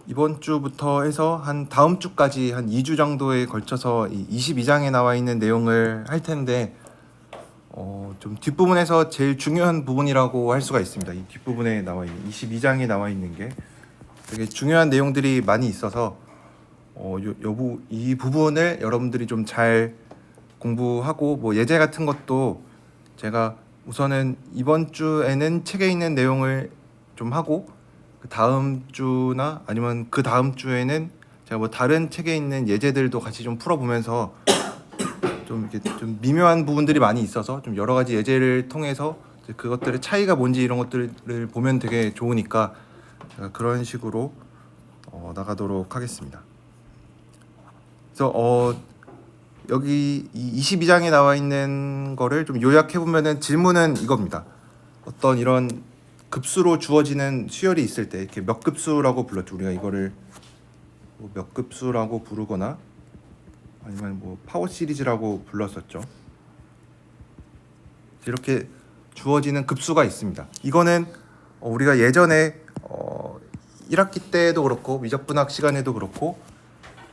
이번 주부터 해서 한 다음 주까지 한 2주 정도에 걸쳐서 이 22장에 나와 있는 내용을 할 텐데 좀 뒷부분에서 제일 중요한 부분이라고 할 수가 있습니다. 이 뒷부분에 나와 있는 22장에 나와 있는 게 되게 중요한 내용들이 많이 있어서 이 부분을 여러분들이 좀 잘 공부하고 뭐 예제 같은 것도 제가 우선은 이번 주에는 책에 있는 내용을 좀 하고 그 다음 주나 아니면 그 다음 주에는 제가 뭐 다른 책에 있는 예제들도 같이 좀 풀어보면서 좀 이렇게 좀 미묘한 부분들이 많이 있어서 좀 여러 가지 예제를 통해서 그것들의 차이가 뭔지 이런 것들을 보면 되게 좋으니까 제가 그런 식으로 나가도록 하겠습니다. 그래서 여기 이 22장에 나와 있는 거를 좀 요약해 보면은 질문은 이겁니다. 어떤 이런 급수로 주어지는 수열이 있을 때 이렇게 몇 급수라고 불렀죠. 우리가 이거를 뭐 몇 급수라고 부르거나 아니면 뭐 파워 시리즈라고 불렀었죠. 이렇게 주어지는 급수가 있습니다. 이거는 우리가 예전에 1학기 때도 그렇고 미적분학 시간에도 그렇고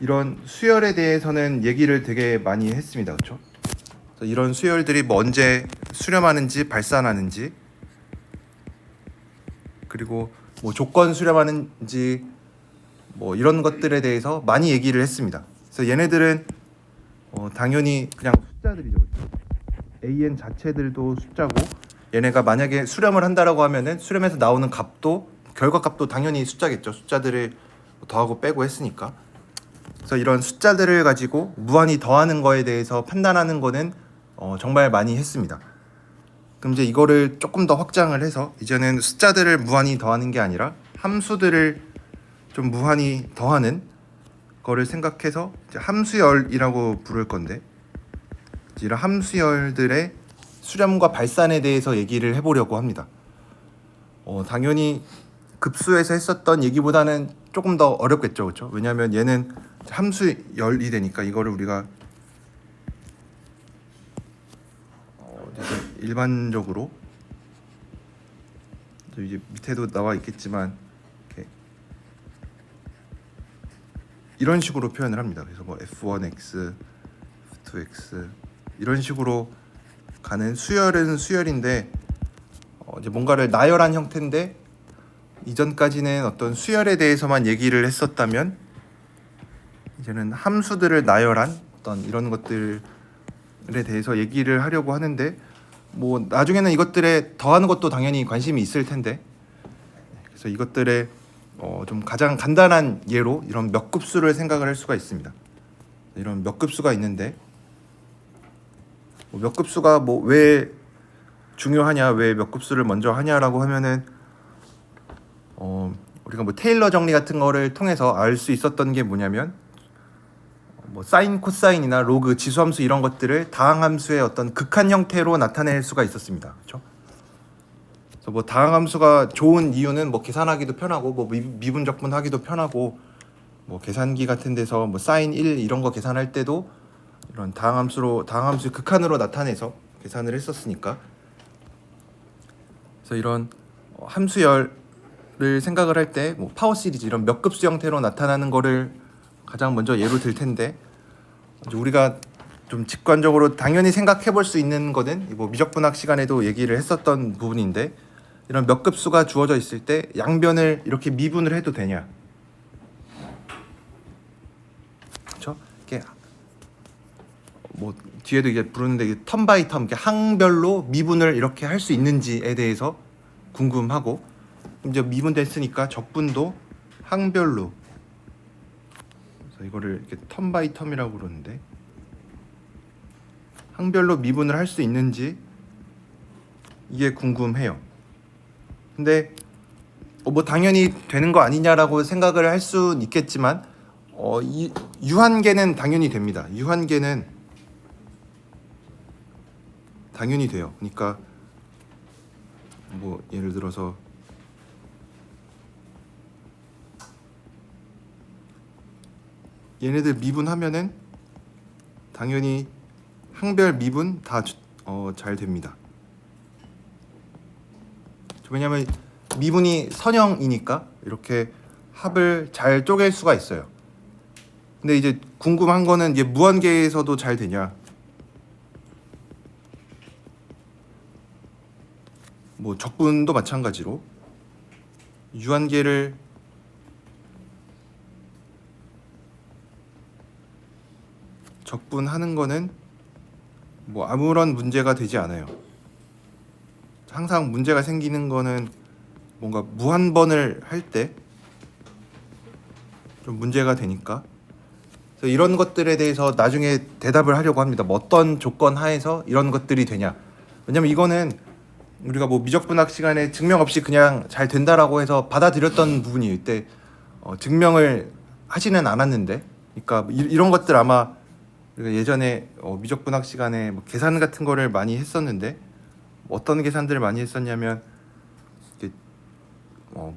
이런 수열에 대해서는 얘기를 되게 많이 했습니다. 그렇죠? 이런 수열들이 뭐 언제 수렴하는지 발산하는지 그리고 뭐 조건 수렴하는지 뭐 이런 것들에 대해서 많이 얘기를 했습니다. 그래서 얘네들은 당연히 그냥 숫자들이죠. 그렇죠? AN 자체들도 숫자고 얘네가 만약에 수렴을 한다라고 하면은 수렴해서 나오는 값도 결과값도 당연히 숫자겠죠. 숫자들을 더하고 빼고 했으니까. 그래서 이런 숫자들을 가지고 무한히 더하는 거에 대해서 판단하는 거는 정말 많이 했습니다. 그럼 이제 이거를 조금 더 확장을 해서 이제는 숫자들을 무한히 더하는 게 아니라 함수들을 좀 무한히 더하는 거를 생각해서 이제 함수열이라고 부를 건데 이런 함수열들의 수렴과 발산에 대해서 얘기를 해보려고 합니다. 당연히 급수에서 했었던 얘기보다는 조금 더 어렵겠죠, 그렇죠? 왜냐하면 얘는 함수열이 되니까 이거를 우리가 일반적으로 이제 밑에도 나와 있겠지만 이렇게 이런 식으로 표현을 합니다. 그래서 뭐 f1x, f2x 이런 식으로 가는 수열은 수열인데 이제 뭔가를 나열한 형태인데 이전까지는 어떤 수열에 대해서만 얘기를 했었다면 이제는 함수들을 나열한 어떤 이런 것들에 대해서 얘기를 하려고 하는데 뭐 나중에는 이것들에 더하는 것도 당연히 관심이 있을 텐데 그래서 이것들에 좀 가장 간단한 예로 이런 몇 급수를 생각을 할 수가 있습니다. 이런 몇 급수가 있는데 몇 급수가 뭐 왜 중요하냐, 왜 몇 급수를 먼저 하냐라고 하면은 우리가 뭐 테일러 정리 같은 거를 통해서 알 수 있었던 게 뭐냐면 뭐 사인, 코사인이나 로그, 지수함수 이런 것들을 다항함수의 어떤 극한 형태로 나타낼 수가 있었습니다. 그렇죠? 그래서 뭐 다항함수가 좋은 이유는 뭐 계산하기도 편하고 뭐 미분적분하기도 편하고 뭐 계산기 같은 데서 뭐 사인 1 이런 거 계산할 때도 이런 다항함수의 극한으로 나타내서 계산을 했었으니까 그래서 이런 함수열을 생각을 할 때 뭐 파워 시리즈 이런 몇 급수 형태로 나타나는 거를 가장 먼저 예로 들 텐데 우리가 좀 직관적으로 당연히 생각해 볼 수 있는 거는 뭐 미적분학 시간에도 얘기를 했었던 부분인데 이런 몇 급수가 주어져 있을 때 양변을 이렇게 미분을 해도 되냐? 그렇죠? 이게 뭐 뒤에도 이게 부르는데 이게 텀 바이 텀 이렇게 항별로 미분을 이렇게 할 수 있는지에 대해서 궁금하고 이제 미분됐으니까 적분도 항별로 그래서 이거를 이렇게 텀 바이 텀이라고 그러는데 항별로 미분을 할 수 있는지 이게 궁금해요. 근데 뭐 당연히 되는 거 아니냐라고 생각을 할 수는 있겠지만 이 유한계는 당연히 됩니다. 유한계는 당연히 돼요. 그러니까 뭐 예를 들어서 얘네들 미분하면은 당연히 항별 미분 다 잘 됩니다. 왜냐면 미분이 선형이니까 이렇게 합을 잘 쪼갤 수가 있어요. 근데 이제 궁금한 거는 이제 무한계에서도 잘 되냐? 뭐 적분도 마찬가지로 유한계를 적분하는 거는 뭐 아무런 문제가 되지 않아요. 항상 문제가 생기는 거는 뭔가 무한번을 할 때 좀 문제가 되니까, 그래서 이런 것들에 대해서 나중에 대답을 하려고 합니다. 뭐 어떤 조건 하에서 이런 것들이 되냐. 왜냐면 이거는 우리가 뭐 미적분학 시간에 증명 없이 그냥 잘 된다라고 해서 받아들였던 부분이 이때 증명을 하지는 않았는데, 그러니까 이런 것들 아마 우리가 예전에 미적분학 시간에 뭐 계산 같은 거를 많이 했었는데, 어떤 계산들을 많이 했었냐면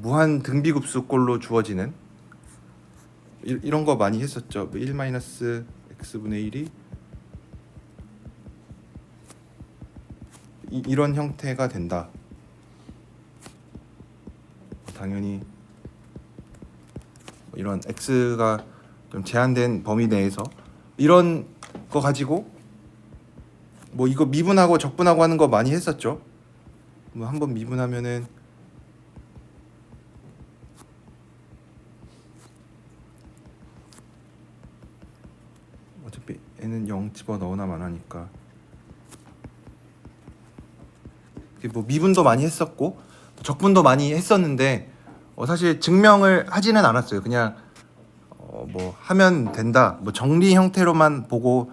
무한 등비급수꼴로 주어지는 이런 거 많이 했었죠. 1-x분의 1이 이런 형태가 된다. 당연히 이런 x가 좀 제한된 범위 내에서 이런 거 가지고 뭐 이거 미분하고 적분하고 하는 거 많이 했었죠. 뭐 한번 미분하면은 어차피 n은 0 집어넣으나만 하니까 뭐 미분도 많이 했었고 적분도 많이 했었는데 사실 증명을 하지는 않았어요. 그냥 뭐 하면 된다, 뭐 정리 형태로만 보고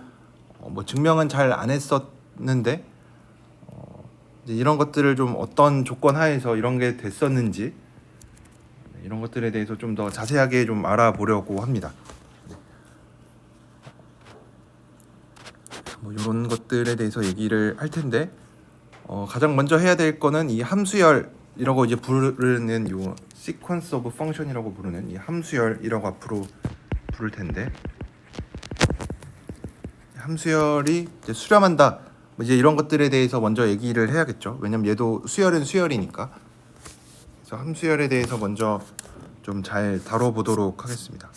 뭐 증명은 잘 안 했었는데 이제 이런 것들을 좀 어떤 조건 하에서 이런 게 됐었는지 이런 것들에 대해서 좀 더 자세하게 좀 알아보려고 합니다. 뭐 이런 것들에 대해서 얘기를 할 텐데 가장 먼저 해야 될 거는 이 함수열이라고 이제 부르는 요 sequence of function이라고 부르는 이 함수열이라고 앞으로 부를 텐데, 함수열이 이제 수렴한다, 뭐 이제 이런 것들에 대해서 먼저 얘기를 해야겠죠. 왜냐면 얘도 수열은 수열이니까. 그래서 함수열에 대해서 먼저 좀 잘 다뤄보도록 하겠습니다.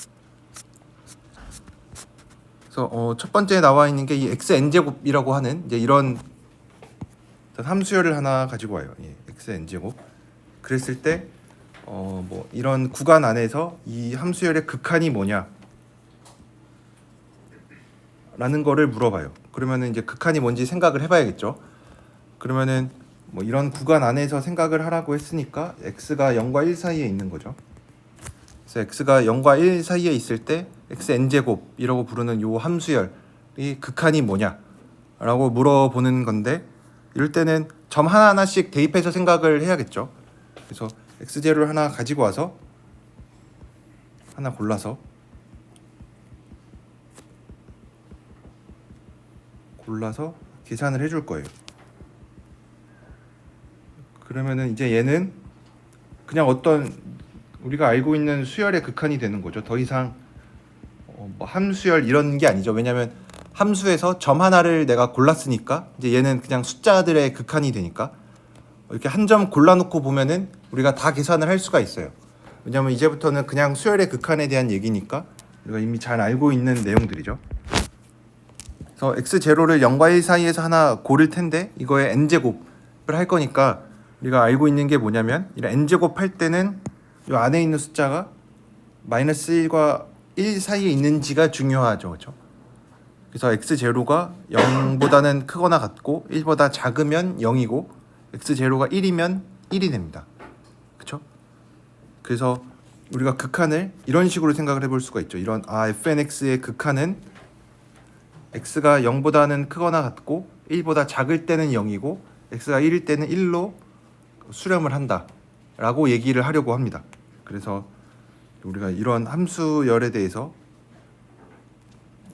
그래서 첫 번째 나와 있는 게 이 xn제곱이라고 하는 이제 이런 함수열을 하나 가지고 와요. 예, xn제곱. 그랬을 때 뭐 이런 구간 안에서 이 함수열의 극한이 뭐냐 라는 거를 물어봐요. 그러면은 이제 극한이 뭔지 생각을 해봐야겠죠. 그러면은 뭐 이런 구간 안에서 생각을 하라고 했으니까 x가 0과 1 사이에 있는 거죠. 그래서 x가 0과 1 사이에 있을 때 xn제곱이라고 부르는 요 함수열이 극한이 뭐냐 라고 물어보는 건데, 이럴 때는 점 하나하나씩 대입해서 생각을 해야겠죠. 그래서 x제로를 하나 가지고 와서 하나 골라서 계산을 해줄 거예요. 그러면은 이제 얘는 그냥 어떤 우리가 알고 있는 수열의 극한이 되는 거죠. 더 이상 뭐 함수열 이런 게 아니죠. 왜냐하면 함수에서 점 하나를 내가 골랐으니까 이제 얘는 그냥 숫자들의 극한이 되니까 이렇게 한 점 골라놓고 보면은 우리가 다 계산을 할 수가 있어요. 왜냐하면 이제부터는 그냥 수열의 극한에 대한 얘기니까 우리가 이미 잘 알고 있는 내용들이죠. 그래서 x0를 0과 1 사이에서 하나 고를 텐데 이거에 n제곱을 할 거니까 우리가 알고 있는 게 뭐냐면 이런 n제곱 할 때는 이 안에 있는 숫자가 -1과 1 사이에 있는지가 중요하죠. 그렇죠? 그래서 x0가 0보다는 크거나 같고 1보다 작으면 0이고 x0가 1이면 1이 됩니다. 그렇죠? 그래서 우리가 극한을 이런 식으로 생각을 해볼 수가 있죠. 이런 fnx의 극한은 x가 0보다는 크거나 같고 1보다 작을 때는 0이고 x가 1일 때는 1로 수렴을 한다 라고 얘기를 하려고 합니다. 그래서 우리가 이런 함수열에 대해서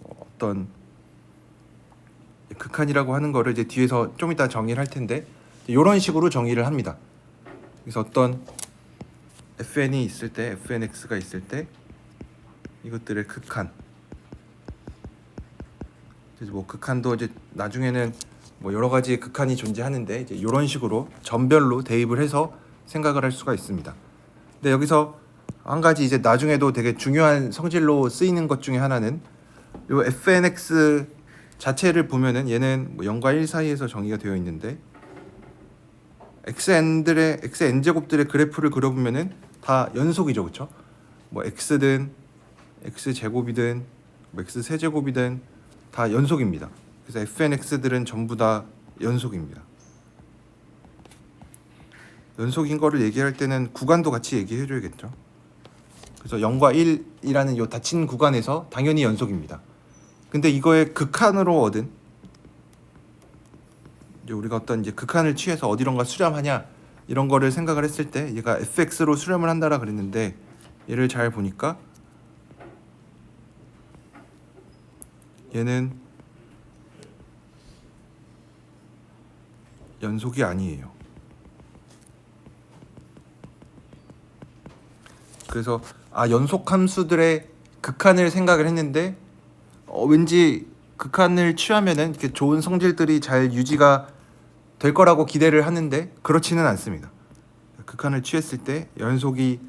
어떤 극한이라고 하는 거를 이제 뒤에서 좀 이따 정의를 할 텐데 이런 식으로 정의를 합니다. 그래서 어떤 fn이 있을 때, fnx가 있을 때 이것들의 극한, 뭐 극한도 이제 나중에는 뭐 여러 가지 극한이 존재하는데 이제 이런 식으로 점별로 대입을 해서 생각을 할 수가 있습니다. 근데 여기서 한 가지 이제 나중에도 되게 중요한 성질로 쓰이는 것 중에 하나는 요 fnx 자체를 보면은 얘는 뭐 0과 1 사이에서 정의가 되어 있는데 xn 제곱들의 그래프를 그려보면은 다 연속이죠, 그렇죠? 뭐 x든 x 제곱이든 뭐 x 세제곱이든 다 연속입니다. 그래서 fnx들은 전부 다 연속입니다. 연속인 거를 얘기할 때는 구간도 같이 얘기해 줘야겠죠. 그래서 0과 1이라는 요 닫힌 구간에서 당연히 연속입니다. 근데 이거의 극한으로 얻은 이제 우리가 어떤 이제 극한을 취해서 어디론가 수렴하냐 이런 거를 생각을 했을 때 얘가 fx로 수렴을 한다라 그랬는데 얘를 잘 보니까 얘는 연속이 아니에요. 그래서 연속 함수들의 극한을 생각을 했는데 왠지 극한을 취하면은 이렇게 좋은 성질들이 잘 유지가 될 거라고 기대를 하는데 그렇지는 않습니다. 극한을 취했을 때 연속이라는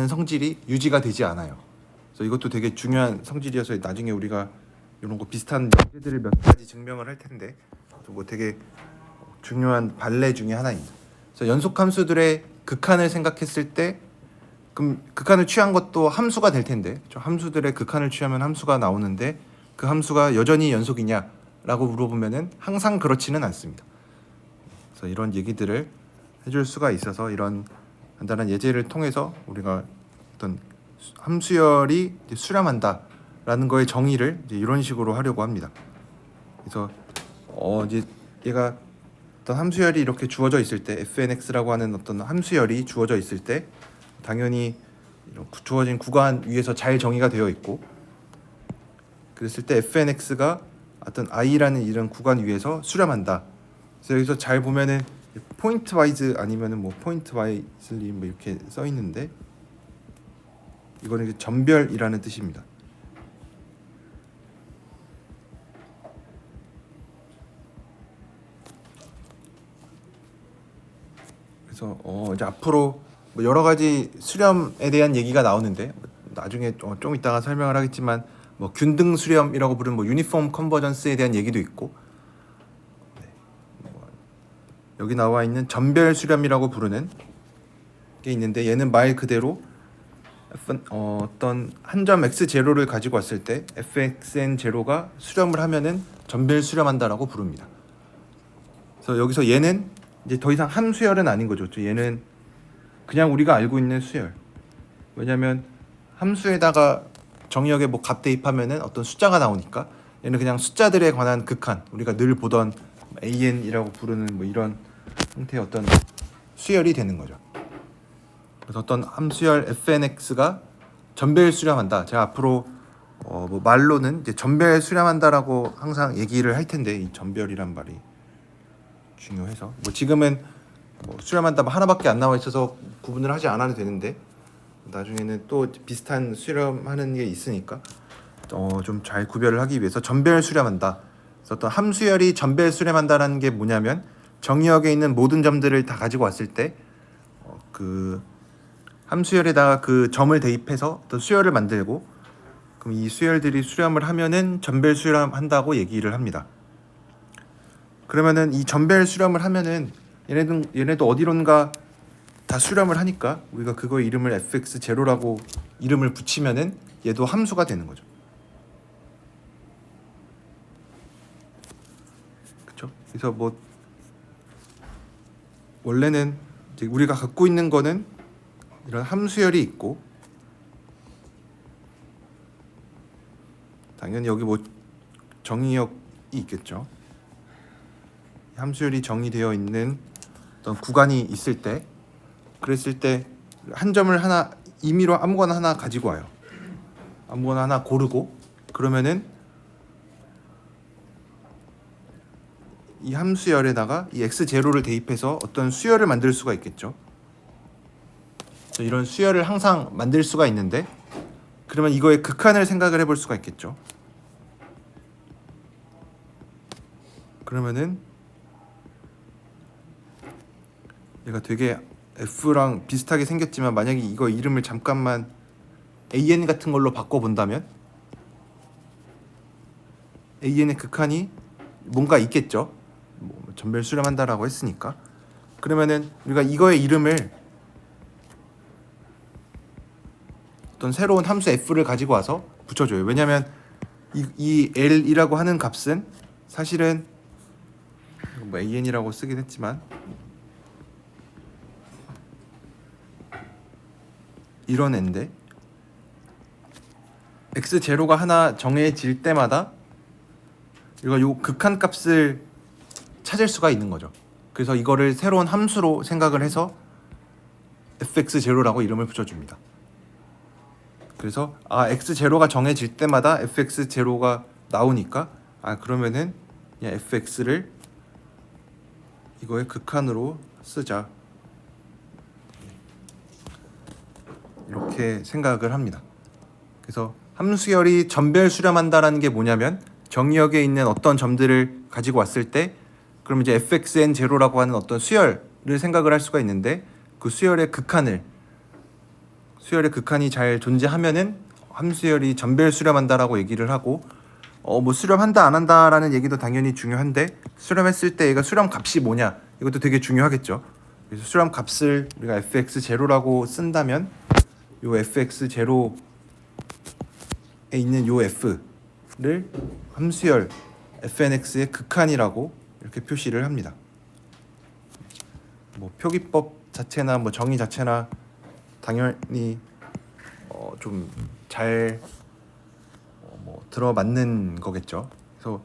성질이 유지가 되지 않아요. 그래서 이것도 되게 중요한 성질이어서 나중에 우리가 이런 거 비슷한 문제들을 몇 가지 증명을 할 텐데 뭐 되게 중요한 발레 중에 하나입니다. 그래서 연속 함수들의 극한을 생각했을 때 그럼 극한을 취한 것도 함수가 될 텐데 저 함수들의 극한을 취하면 함수가 나오는데 그 함수가 여전히 연속이냐라고 물어보면은 항상 그렇지는 않습니다. 그래서 이런 얘기들을 해줄 수가 있어서 이런 간단한 예제를 통해서 우리가 어떤 함수열이 수렴한다라는 거의 정의를 이제 이런 식으로 하려고 합니다. 그래서 이제 얘가 어떤 함수열이 이렇게 주어져 있을 때 fnx라고 하는 어떤 함수열이 주어져 있을 때 당연히 이런 주어진 구간 위에서 잘 정의가 되어 있고 그랬을 때 fnx가 어떤 i라는 이런 구간 위에서 수렴한다. 그래서 여기서 잘 보면은 포인트 와이즈 아니면은 뭐 포인트 와이즈리 뭐 이렇게 써 있는데 이거는 전별이라는 뜻입니다. 그래서 이제 앞으로 뭐 여러 가지 수렴에 대한 얘기가 나오는데 나중에 좀 이따가 설명을 하겠지만 뭐 균등 수렴이라고 부르는 뭐 유니폼 컨버전스에 대한 얘기도 있고 여기 나와 있는 전별 수렴이라고 부르는 게 있는데 얘는 말 그대로 어떤 한 점 x0를 가지고 왔을 때 fxn0가 수렴을 하면은 전별 수렴한다라고 부릅니다. 그래서 여기서 얘는 이제 더 이상 함수열은 아닌 거죠. 얘는 그냥 우리가 알고 있는 수열. 왜냐하면 함수에다가 정의역에 뭐 값 대입하면은 어떤 숫자가 나오니까 얘는 그냥 숫자들에 관한 극한, 우리가 늘 보던 AN이라고 부르는 뭐 이런 형태의 어떤 수열이 되는 거죠. 그래서 어떤 함수열 fnx가 전별 수렴한다. 제가 앞으로 뭐 말로는 이제 전별 수렴한다라고 항상 얘기를 할 텐데 이 전별이란 말이 중요해서 뭐 지금은 뭐 수렴한다 뭐 하나밖에 안 나와 있어서 구분을 하지 않아도 되는데 나중에는 또 비슷한 수렴하는 게 있으니까 좀 잘 구별을 하기 위해서 전별 수렴한다. 그래서 어떤 함수열이 전별 수렴한다라는 게 뭐냐면 정의역에 있는 모든 점들을 다 가지고 왔을 때 그 함수열에다가 그 점을 대입해서 어떤 수열을 만들고 그럼 이 수열들이 수렴을 하면은 전별 수렴한다고 얘기를 합니다. 그러면은 이 전별 수렴을 하면은 얘네도 어디론가 다 수렴을 하니까 우리가 그거 이름을 fx0라고 이름을 붙이면은 얘도 함수가 되는 거죠. 그렇죠? 그래서 뭐 원래는 이제 우리가 갖고 있는 거는 이런 함수열이 있고 당연히 여기 뭐 정의역이 있겠죠. 함수열이 정의되어 있는 어떤 구간이 있을 때 그랬을 때 한 점을 하나 임의로 아무거나 하나 가지고 와요. 아무거나 하나 고르고 그러면은 이 함수열에다가 이 x0를 대입해서 어떤 수열을 만들 수가 있겠죠. 이런 수열을 항상 만들 수가 있는데 그러면 이거의 극한을 생각을 해볼 수가 있겠죠. 그러면은 얘가 되게 F랑 비슷하게 생겼지만 만약에 이거 이름을 잠깐만 AN 같은 걸로 바꿔본다면 AN의 극한이 뭔가 있겠죠. 뭐 전별 수렴한다라고 했으니까. 그러면은 우리가 이거의 이름을 어떤 새로운 함수 F를 가지고 와서 붙여줘요. 왜냐하면 이 L이라고 하는 값은 사실은 뭐 AN이라고 쓰긴 했지만 이런 애인데 x0가 하나 정해질 때마다 이거 요 극한 값을 찾을 수가 있는 거죠. 그래서 이거를 새로운 함수로 생각을 해서 fx0라고 이름을 붙여줍니다. 그래서 x0가 정해질 때마다 fx0가 나오니까 그러면은 그냥 fx를 이거의 극한으로 쓰자, 이렇게 생각을 합니다. 그래서 함수열이 전별 수렴한다라는 게 뭐냐면 정의역에 있는 어떤 점들을 가지고 왔을 때 그럼 이제 fxn0라고 하는 어떤 수열을 생각을 할 수가 있는데 그 수열의 극한이 잘 존재하면은 함수열이 전별 수렴한다라고 얘기를 하고 뭐 수렴한다 안 한다라는 얘기도 당연히 중요한데 수렴했을 때 얘가 수렴 값이 뭐냐 이것도 되게 중요하겠죠. 그래서 수렴 값을 우리가 fx0라고 쓴다면 요 fx0에 있는 요 f를 함수열 fnx의 극한이라고 이렇게 표시를 합니다. 뭐 표기법 자체나 뭐 정의 자체나 당연히 좀 잘 뭐 들어맞는 거겠죠. 그래서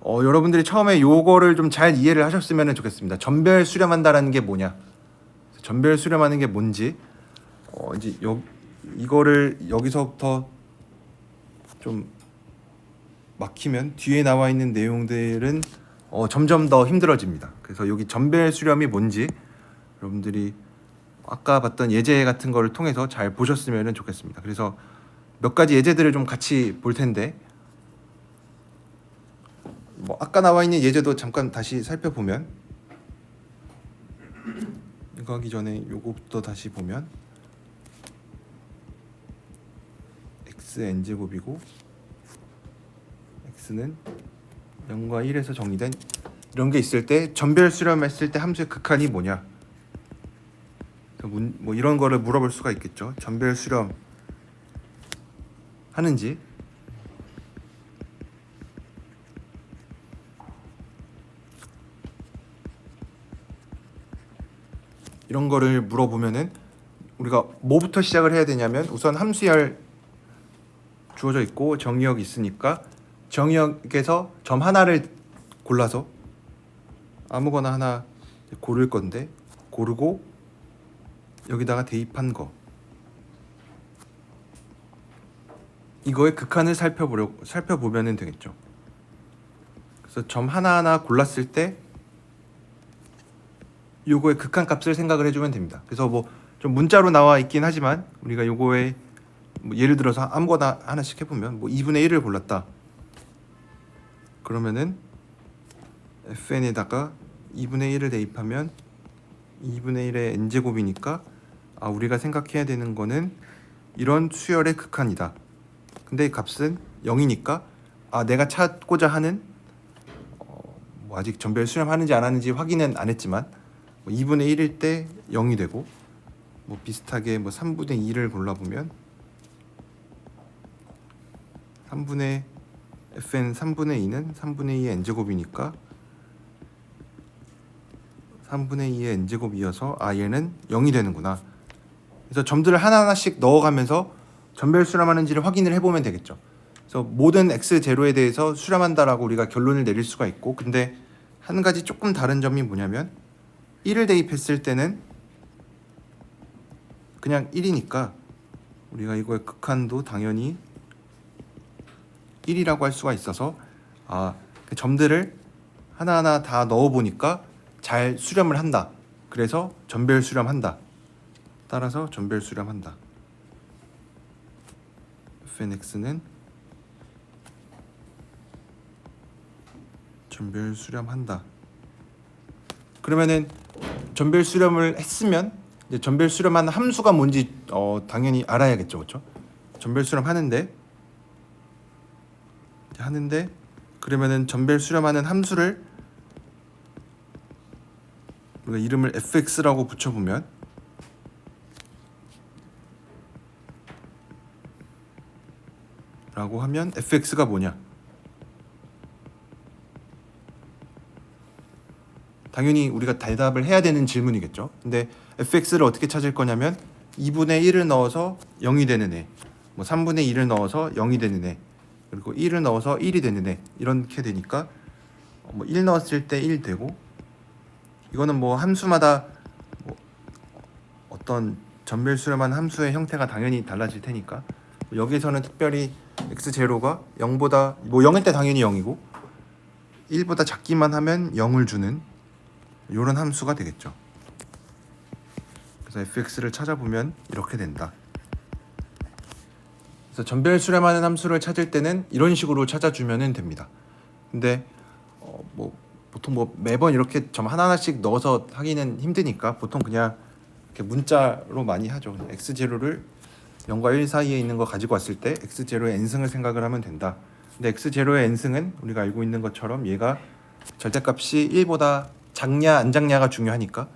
여러분들이 처음에 요거를 좀 잘 이해를 하셨으면 좋겠습니다. 전별 수렴한다라는 게 뭐냐, 전별 수렴하는 게 뭔지 이제 이거를 여기서부터 좀 막히면 뒤에 나와 있는 내용들은 점점 더 힘들어집니다. 그래서 여기 전별 수렴이 뭔지 여러분들이 아까 봤던 예제 같은 거를 통해서 잘 보셨으면 좋겠습니다. 그래서 몇 가지 예제들을 좀 같이 볼 텐데 뭐 아까 나와 있는 예제도 잠깐 다시 살펴보면 이거 하기 전에 요거부터 다시 보면 xn제곱이고 x는 0과 1에서 정의된 이런 게 있을 때 전별 수렴했을 때 함수의 극한이 뭐냐, 뭐 이런 거를 물어볼 수가 있겠죠. 전별 수렴 하는지 이런 거를 물어보면은 우리가 뭐부터 시작을 해야 되냐면 우선 함수열 주어져 있고 정의역이 있으니까 정의역에서 점 하나를 골라서 아무거나 하나 고를 건데 고르고 여기다가 대입한 거, 이거의 극한을 살펴보면 되겠죠. 그래서 점 하나하나 골랐을 때 요거의 극한 값을 생각을 해주면 됩니다. 그래서 뭐 좀 문자로 나와 있긴 하지만 우리가 요거의 뭐 예를 들어서 아무거나 하나씩 해보면 뭐 2분의 1을 골랐다. 그러면은 fn에다가 2분의 1을 대입하면 2분의 1의 n제곱이니까 우리가 생각해야 되는 거는 이런 수열의 극한이다. 근데 이 값은 0이니까 내가 찾고자 하는 뭐 아직 전별 수렴하는지 안 하는지 확인은 안 했지만 뭐 2분의 1일 때 0이 되고 뭐 비슷하게 뭐 3분의 2를 골라보면 3분의 2는 3분의 2의 n제곱이니까 3분의 2의 n제곱이어서 얘는 0이 되는구나. 그래서 점들을 하나하나씩 넣어가면서 전별 수렴하는지를 확인을 해보면 되겠죠. 그래서 모든 x0에 대해서 수렴한다라고 우리가 결론을 내릴 수가 있고, 근데 한 가지 조금 다른 점이 뭐냐면 1을 대입했을 때는 그냥 1이니까 우리가 이거의 극한도 당연히 1이라고 할 수가 있어서 그 점들을 하나하나 다 넣어보니까 잘 수렴을 한다. 그래서 전별 수렴한다. 따라서 전별 수렴한다. fnx는 전별 수렴한다. 그러면은 전별 수렴을 했으면 이제 전별 수렴하는 함수가 뭔지 당연히 알아야겠죠, 그렇죠? 전별 수렴 하는데 그러면은 전별 수렴하는 함수를 우리가 이름을 fx라고 붙여보면 라고 하면 fx가 뭐냐? 당연히 우리가 대답을 해야 되는 질문이겠죠. 근데 fx를 어떻게 찾을 거냐면 2분의 1을 넣어서 0이 되는 애, 뭐 3분의 1을 넣어서 0이 되는 애, 그리고 1을 넣어서 1이 되는 애, 이렇게 되니까 뭐 1 넣었을 때 1 되고, 이거는 뭐 함수마다 뭐 어떤 전별 수렴한 함수의 형태가 당연히 달라질 테니까 여기서는 특별히 x0가 0보다 뭐 0일 때 당연히 0이고 1보다 작기만 하면 0을 주는 이런 함수가 되겠죠. 그래서 fx를 찾아보면 이렇게 된다. 그래서 전별 수렴하는 함수를 찾을 때는 이런 식으로 찾아주면 됩니다. 근데 뭐 보통 뭐 매번 이렇게 점 하나하나씩 넣어서 하기는 힘드니까 보통 그냥 이렇게 문자로 많이 하죠. x0를 0과 1 사이에 있는 거 가지고 왔을 때 x0의 n승을 생각을 하면 된다. 근데 x0의 n승은 우리가 알고 있는 것처럼 얘가 절대값이 1보다 작냐 안 작냐가 중요하니까,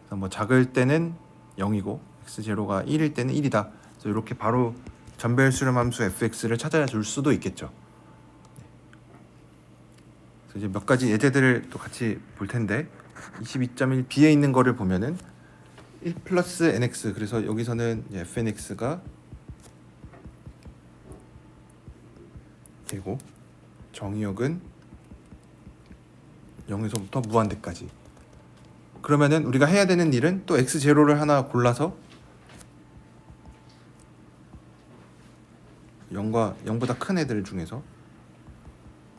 그래서 뭐 작을 때는 0이고 x0가 1일 때는 1이다. 그래서 이렇게 바로 전별 수렴 함수 fx를 찾아줄 수도 있겠죠. 그래서 이제 몇 가지 예제들을 또 같이 볼 텐데 22.1b에 있는 거를 보면은 1 플러스 nx, 그래서 여기서는 fnx가 되고 정의역은 0에서부터 무한대까지. 그러면은 우리가 해야 되는 일은 또 x0를 하나 골라서 0보다 큰 애들 중에서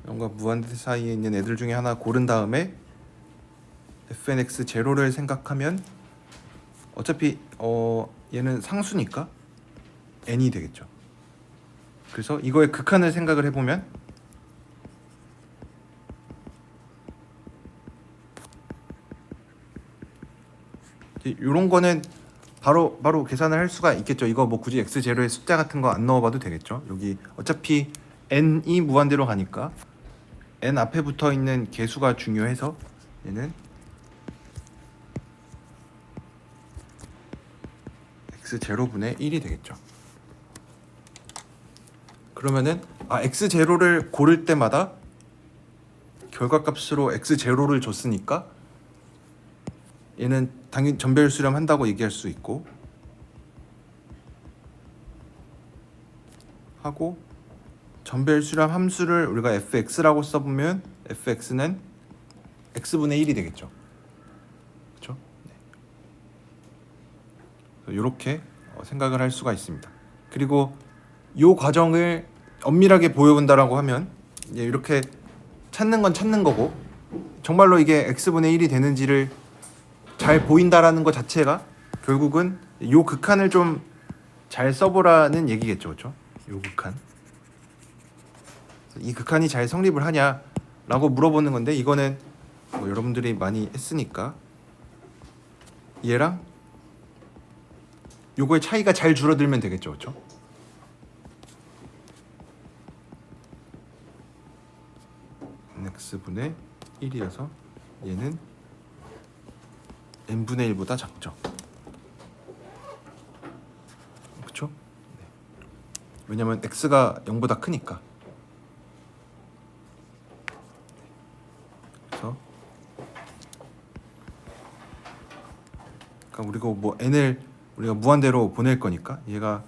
0과 무한대 사이에 있는 애들 중에 하나 고른 다음에 fnx 제로를 생각하면 어차피 얘는 상수니까 n이 되겠죠. 그래서 이거의 극한을 생각을 해보면 이런 거는 바로 계산을 할 수가 있겠죠. 이거 뭐 굳이 x0의 숫자 같은 거 안 넣어봐도 되겠죠. 여기 어차피 n이 무한대로 가니까 n 앞에 붙어 있는 개수가 중요해서 얘는 x0분의 1이 되겠죠. 그러면은 x0를 고를 때마다 결과값으로 x0를 줬으니까 얘는 당연히 전별 수렴한다고 얘기할 수 있고, 하고 전별 수렴 함수를 우리가 fx라고 써보면 fx는 x분의 1이 되겠죠. 그렇죠? 네. 이렇게 생각을 할 수가 있습니다. 그리고 이 과정을 엄밀하게 보여본다라고 하면 이렇게 찾는 건 찾는 거고, 정말로 이게 x분의 1이 되는지를 잘 보인다라는 것 자체가 결국은 이 극한을 좀 잘 써보라는 얘기겠죠, 그렇죠? 이 극한, 이 극한이 잘 성립을 하냐라고 물어보는 건데, 이거는 뭐 여러분들이 많이 했으니까 얘랑 요거의 차이가 잘 줄어들면 되겠죠, 그렇죠? x분의 1이어서 얘는 n분의 1보다 작죠. 그렇죠? 네. 왜냐면 x가 0보다 크니까. 그래서 그러니까 우리가 뭐 n을 우리가 무한대로 보낼 거니까 얘가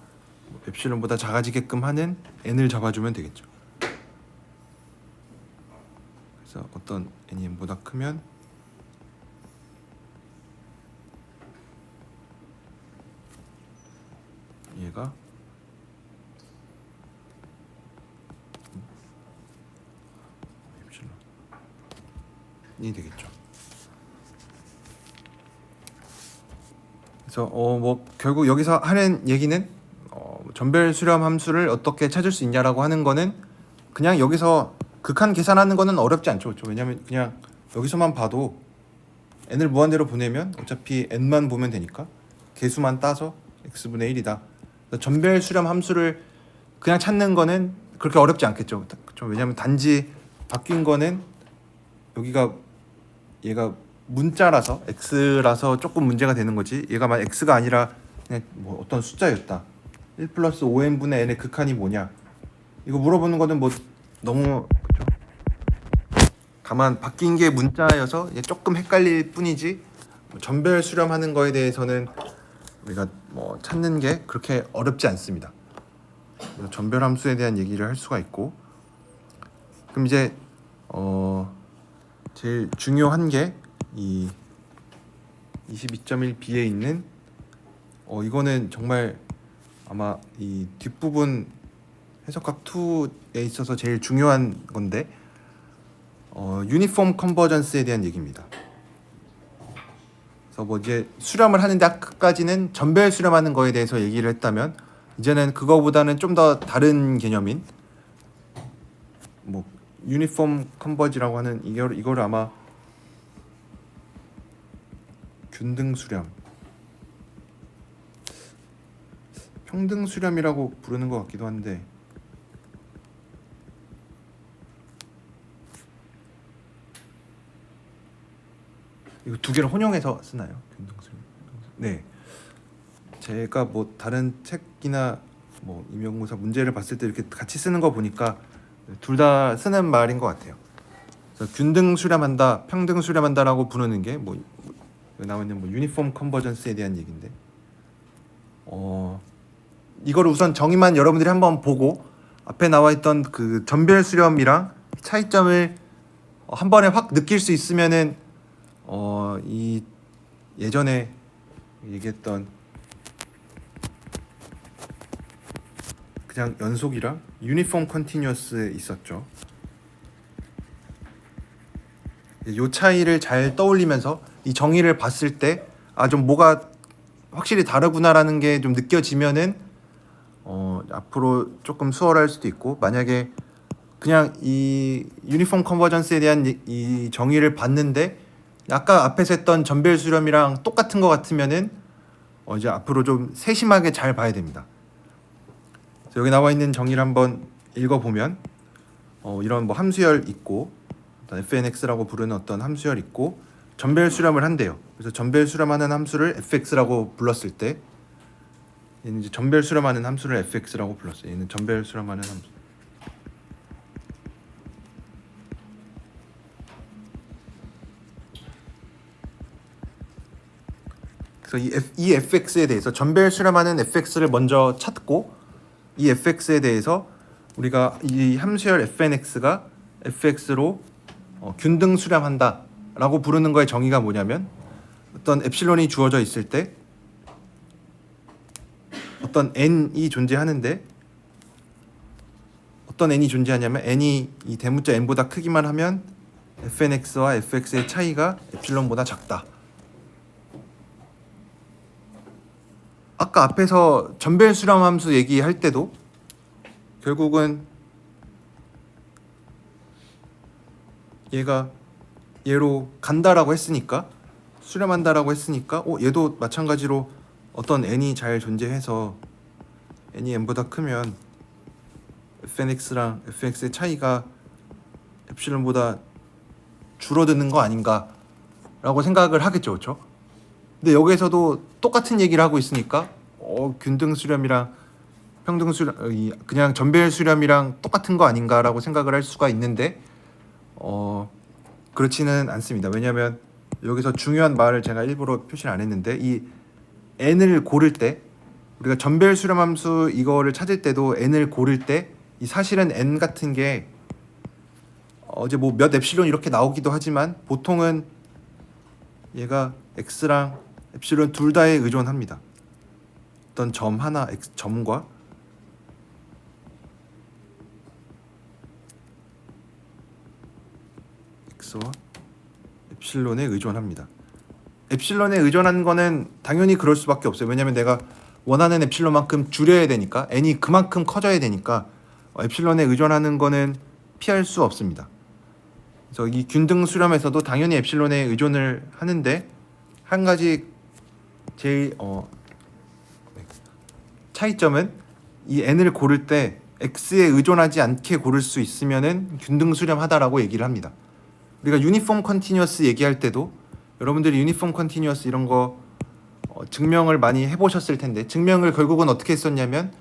엡실론보다 작아지게끔 하는 n을 잡아주면 되겠죠. 그래서 어떤 n이 n보다 크면 얘가 엡실론이 되겠죠. 그래서 뭐 결국 여기서 하는 얘기는 전별 수렴 함수를 어떻게 찾을 수 있냐라고 하는 거는 그냥 여기서 극한 계산하는 거는 어렵지 않죠, 그렇죠? 왜냐하면 그냥 여기서만 봐도 n을 무한대로 보내면 어차피 n만 보면 되니까 개수만 따서 x분의 1이다. 전별 수렴 함수를 그냥 찾는 거는 그렇게 어렵지 않겠죠. 왜냐하면 단지 바뀐 거는 여기가 얘가 문자라서 x라서 조금 문제가 되는 거지. 얘가 만약 x가 아니라 그냥 뭐 어떤 숫자였다. 1 플러스 5n분의 n의 극한이 뭐냐. 이거 물어보는 거는 뭐 너무 그쵸? 다만 바뀐 게 문자여서 조금 헷갈릴 뿐이지 전별 수렴하는 거에 대해서는 우리가 뭐 찾는 게 그렇게 어렵지 않습니다. 전별 함수에 대한 얘기를 할 수가 있고, 그럼 이제 제일 중요한 게 이 22.1b에 있는 이거는 정말 아마 이 뒷부분 해석학 2에 있어서 제일 중요한 건데 유니폼 컨버전스에 대한 얘기입니다. 그래서 뭐 이제 수렴을 하는데 아까까지는 전별 수렴하는 거에 대해서 얘기를 했다면 이제는 그거보다는 좀 더 다른 개념인 뭐 유니폼 컨버지라고 하는 이거를 아마 균등 수렴, 평등 수렴이라고 부르는 것 같기도 한데 이거 두 개를 혼용해서 쓰나요? 균등 수렴. 네. 제가 뭐 다른 책이나 뭐 임용고사 문제를 봤을 때 이렇게 같이 쓰는 거 보니까 둘 다 쓰는 말인 것 같아요. 그래서 균등 수렴한다, 평등 수렴한다라고 부르는 게 뭐 나와 있는 뭐 유니폼 컨버전스에 대한 얘기인데, 이거를 우선 정의만 여러분들이 한번 보고 앞에 나와 있던 그 전별 수렴이랑 차이점을 한 번에 확 느낄 수 있으면은 이 예전에 얘기했던 그냥 연속이랑 유니폼 컨티뉴어스에 있었죠. 이 차이를 잘 떠올리면서 이 정의를 봤을 때 좀 뭐가 확실히 다르구나라는 게 좀 느껴지면은 앞으로 조금 수월할 수도 있고, 만약에 그냥 이 유니폼 컨버전스에 대한 이 정의를 봤는데 아까 앞에서 했던 전별 수렴이랑 똑같은 것 같으면은 이제 앞으로 좀 세심하게 잘 봐야 됩니다. 여기 나와 있는 정의를 한번 읽어보면 이런 뭐 함수열 있고 fnx라고 부르는 어떤 함수열 있고 전별 수렴을 한대요. 그래서 전별 수렴하는 함수를 fx라고 불렀을 때 얘는 이제 전별 수렴하는 함수를 fx라고 불렀어요. 얘는 전별 수렴하는 함수. 그래서 이 fx에 대해서 전별 수렴하는 fx를 먼저 찾고 이 fx에 대해서 우리가 이 함수열 fnx가 fx로 균등 수렴한다 라고 부르는 거의 정의가 뭐냐면 어떤 엡실론이 주어져 있을 때 어떤 n이 존재하는데 어떤 n이 존재하냐면 n이 이 대문자 n보다 크기만 하면 fnx와 fx의 차이가 엡실론보다 작다. 아까 앞에서 전별 수렴 함수 얘기할 때도 결국은 얘가 얘로 간다라고 했으니까 수렴한다라고 했으니까 얘도 마찬가지로 어떤 n이 잘 존재해서 n이 n보다 크면 fnx랑 fx의 차이가 엡실론보다 줄어드는 거 아닌가라고 생각을 하겠죠, 그렇죠? 근데 여기에서도 똑같은 얘기를 하고 있으니까 균등 수렴이랑 평등 수렴, 그냥 전별 수렴이랑 똑같은 거 아닌가라고 생각을 할 수가 있는데 그렇지는 않습니다. 왜냐하면 여기서 중요한 말을 제가 일부러 표시를 안 했는데 이 n을 고를 때 우리가 전별 수렴 함수 이거를 찾을 때도 n을 고를 때 이 사실은 n 같은 게 이제 뭐 몇 엡실론 이렇게 나오기도 하지만 보통은 얘가 x랑 엡실론 둘 다에 의존합니다. 어떤 점 하나 점과 x와 엡실론에 의존합니다. 엡실론에 의존하는 거는 당연히 그럴 수밖에 없어요. 왜냐면 내가 원하는 엡실론만큼 줄여야 되니까 n이 그만큼 커져야 되니까 엡실론에 의존하는 거는 피할 수 없습니다. 그래서 이 균등 수렴에서도 당연히 엡실론에 의존을 하는데 한 가지 제일 차이점은 이 n을 고를 때 x에 의존하지 않게 고를 수 있으면은 균등 수렴하다라고 얘기를 합니다. 우리가 유니폼 컨티뉴어스 얘기할 때도 여러분들이 유니폼 컨티뉴어스 이런 거 증명을 많이 해보셨을 텐데, 증명을 결국은 어떻게 했었냐면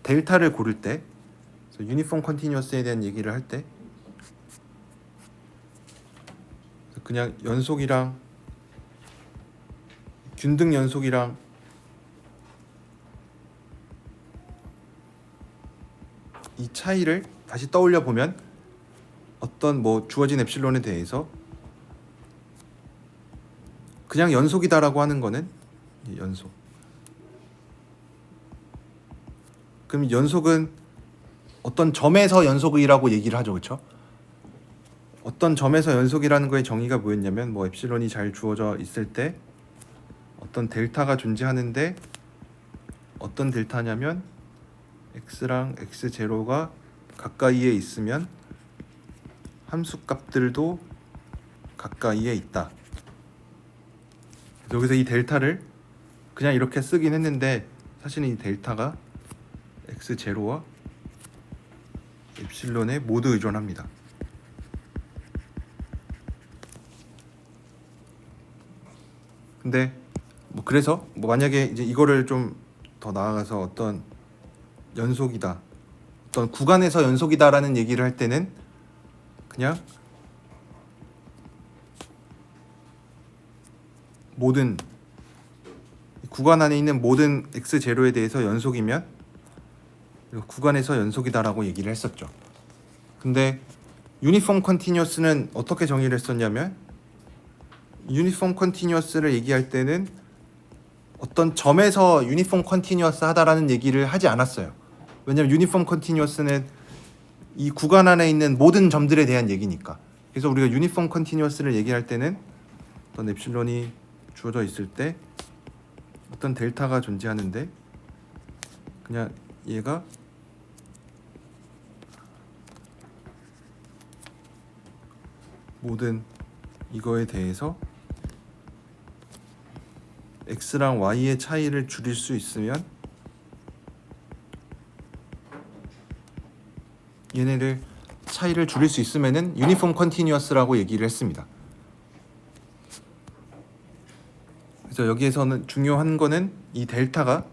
델타를 고를 때, 유니폼 컨티뉴어스에 대한 얘기를 할 때 그냥 연속이랑 균등 연속이랑 이 차이를 다시 떠올려 보면 어떤 뭐 주어진 엡실론에 대해서 그냥 연속이다라고 하는 거는 연속. 그럼 연속은 어떤 점에서 연속이라고 얘기를 하죠, 그렇죠? 어떤 점에서 연속이라는 거의 정의가 뭐였냐면 뭐 엡실론이 잘 주어져 있을 때 어떤 델타가 존재하는데, 어떤 델타냐면 x랑 x0가 가까이에 있으면 함수값들도 가까이에 있다. 여기서 이 델타를 그냥 이렇게 쓰긴 했는데 사실은 이 델타가 x0와 엡실론에 모두 의존합니다. 근데 뭐 그래서 뭐 만약에 이제 이거를 좀 더 나아가서 어떤 연속이다, 어떤 구간에서 연속이다라는 얘기를 할 때는 그냥 모든 구간 안에 있는 모든 x0에 대해서 연속이면 구간에서 연속이다라고 얘기를 했었죠. 근데 유니폼 컨티뉴어스는 어떻게 정의를 했었냐면, 유니폼 컨티뉴어스를 얘기할 때는 어떤 점에서 유니폼 컨티뉴어스 하다라는 얘기를 하지 않았어요. 왜냐면 유니폼 컨티뉴어스는 이 구간 안에 있는 모든 점들에 대한 얘기니까. 그래서 우리가 유니폼 컨티뉴어스를 얘기할 때는 어떤 엡실론이 주어져 있을 때 어떤 델타가 존재하는데 그냥 얘가 모든 이거에 대해서 x랑 y의 차이를 줄일 수 있으면 얘네를 차이를 줄일 수 있으면은 유니폼 컨티뉴어스라고 얘기를 했습니다. 그래서 여기에서는 중요한 거는 이 델타가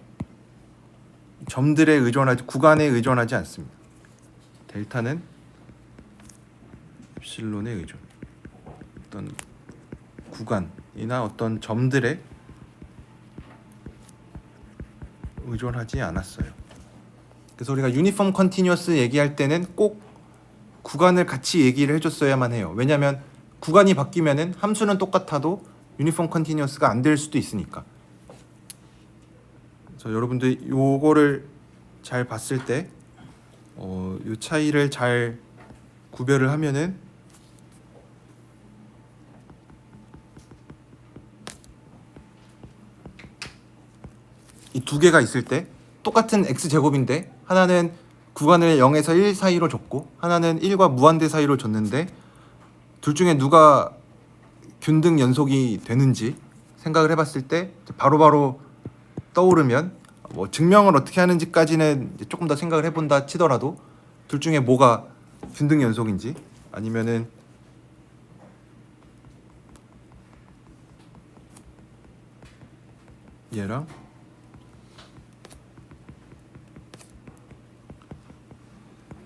점들에 의존하지, 구간에 의존하지 않습니다. 델타는 엡실론에 의존, 어떤 구간이나 어떤 점들에 의존하지 않았어요. 그래서 우리가 유니폼 컨티뉴어스 얘기할 때는 꼭 구간을 같이 얘기를 해줬어야만 해요. 왜냐하면 구간이 바뀌면은 함수는 똑같아도 유니폼 컨티뉴어스가 안 될 수도 있으니까. 그래서 여러분들 요거를 잘 봤을 때 요 차이를 잘 구별을 하면은 이 두 개가 있을 때 똑같은 x제곱인데 하나는 구간을 0에서 1 사이로 줬고 하나는 1과 무한대 사이로 줬는데 둘 중에 누가 균등 연속이 되는지 생각을 해봤을 때 바로바로 떠오르면, 뭐 증명을 어떻게 하는지까지는 이제 조금 더 생각을 해본다 치더라도 둘 중에 뭐가 균등 연속인지, 아니면은 얘랑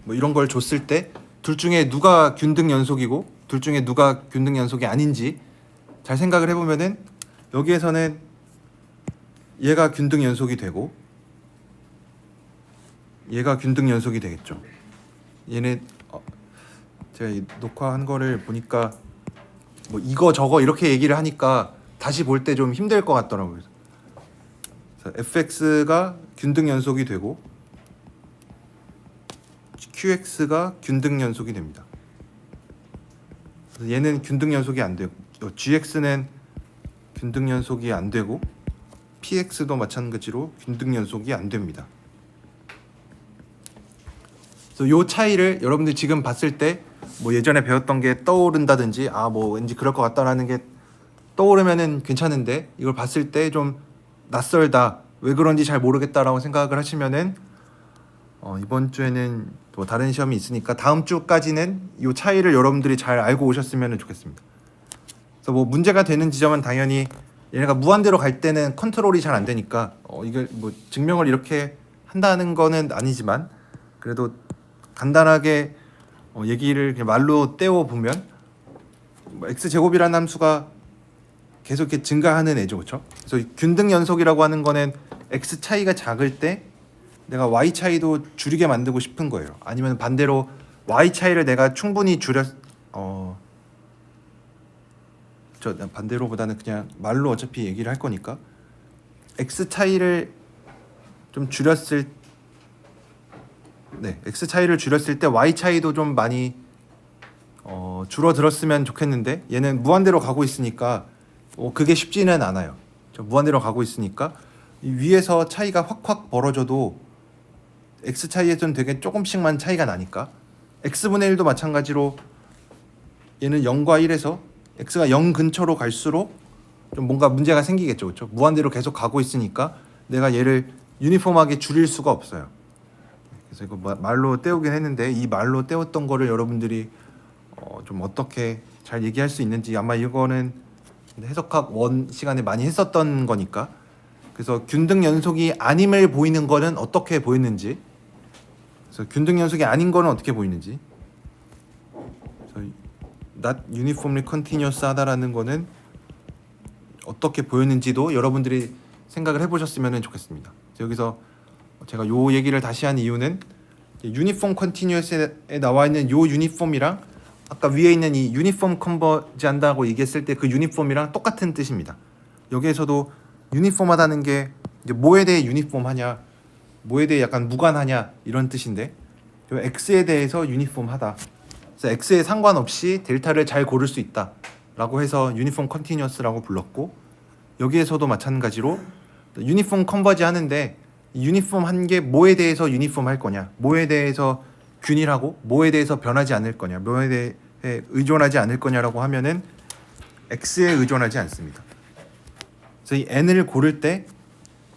뭐 이런 걸 줬을 때 둘 중에 누가 균등 연속이고 둘 중에 누가 균등 연속이 아닌지 잘 생각을 해보면은 여기에서는 얘가 균등 연속이 되고 얘가 균등 연속이 되겠죠. 얘네 제가 이 녹화한 거를 보니까 뭐 이거 저거 이렇게 얘기를 하니까 다시 볼 때 좀 힘들 것 같더라고요. 그래서 fx가 균등 연속이 되고 qx가 균등 연속이 됩니다. 그래서 얘는 균등 연속이 안 되고 gx는 균등 연속이 안 되고 px도 마찬가지로 균등 연속이 안 됩니다. 그래서 요 차이를 여러분들 지금 봤을 때 뭐 예전에 배웠던 게 떠오른다든지 뭐 왠지 그럴 것 같다라는 게 떠오르면은 괜찮은데 이걸 봤을 때 좀 낯설다, 왜 그런지 잘 모르겠다라고 생각을 하시면은 이번 주에는 또 다른 시험이 있으니까 다음 주까지는 이 차이를 여러분들이 잘 알고 오셨으면 좋겠습니다. 그래서 뭐 문제가 되는 지점은 당연히 얘네가 무한대로 갈 때는 컨트롤이 잘 안 되니까 이걸 뭐 증명을 이렇게 한다는 거는 아니지만 그래도 간단하게 얘기를 그냥 말로 떼어 보면 뭐 x 제곱이라는 함수가 계속 이렇게 증가하는 애죠, 그렇죠? 그래서 균등 연속이라고 하는 거는 x 차이가 작을 때 내가 y 차이도 줄이게 만들고 싶은 거예요. 아니면 반대로 y 차이를 내가 충분히 저 반대로보다는 그냥 말로 어차피 얘기를 할 거니까 x 차이를 좀 줄였을 x 차이를 줄였을 때 y 차이도 좀 많이 줄어들었으면 좋겠는데 얘는 무한대로 가고 있으니까 그게 쉽지는 않아요. 무한대로 가고 있으니까 이 위에서 차이가 확확 벌어져도 x 차이에서는 되게 조금씩만 차이가 나니까 x분의 1도 마찬가지로 얘는 0과 1에서 x가 0 근처로 갈수록 좀 뭔가 문제가 생기겠죠, 그렇죠? 무한대로 계속 가고 있으니까 내가 얘를 유니폼하게 줄일 수가 없어요. 그래서 이거 말로 떼우긴 했는데 이 말로 떼웠던 거를 여러분들이 좀 어떻게 잘 얘기할 수 있는지 아마 이거는 해석학 1 시간에 많이 했었던 거니까 그래서 균등 연속이 아님을 보이는 거는 어떻게 보였는지 그래서 균등 연속이 아닌 거는 어떻게 보이는지 그래서 not uniformly continuous 하다라는 거는 어떻게 보였는지도 여러분들이 생각을 해보셨으면 좋겠습니다. 여기서 제가 요 얘기를 다시 한 이유는 유니폼 컨티뉴어스에 나와 있는 요 유니폼이랑 아까 위에 있는 이 유니폼 컨버지 한다고 얘기했을 때 그 유니폼이랑 똑같은 뜻입니다. 여기에서도 유니폼하다는 게 이제 뭐에 대해 유니폼하냐, 뭐에 대해 약간 무관하냐 이런 뜻인데 x에 대해서 유니폼하다. 그래서 x에 상관없이 델타를 잘 고를 수 있다라고 해서 유니폼 컨티뉴어스라고 불렀고 여기에서도 마찬가지로 유니폼 컨버지 하는데 유니폼 한 게 뭐에 대해서 유니폼 할 거냐, 뭐에 대해서 균일하고 뭐에 대해서 변하지 않을 거냐, 뭐에 대해 의존하지 않을 거냐라고 하면은 x에 의존하지 않습니다. 그래서 이 n을 고를 때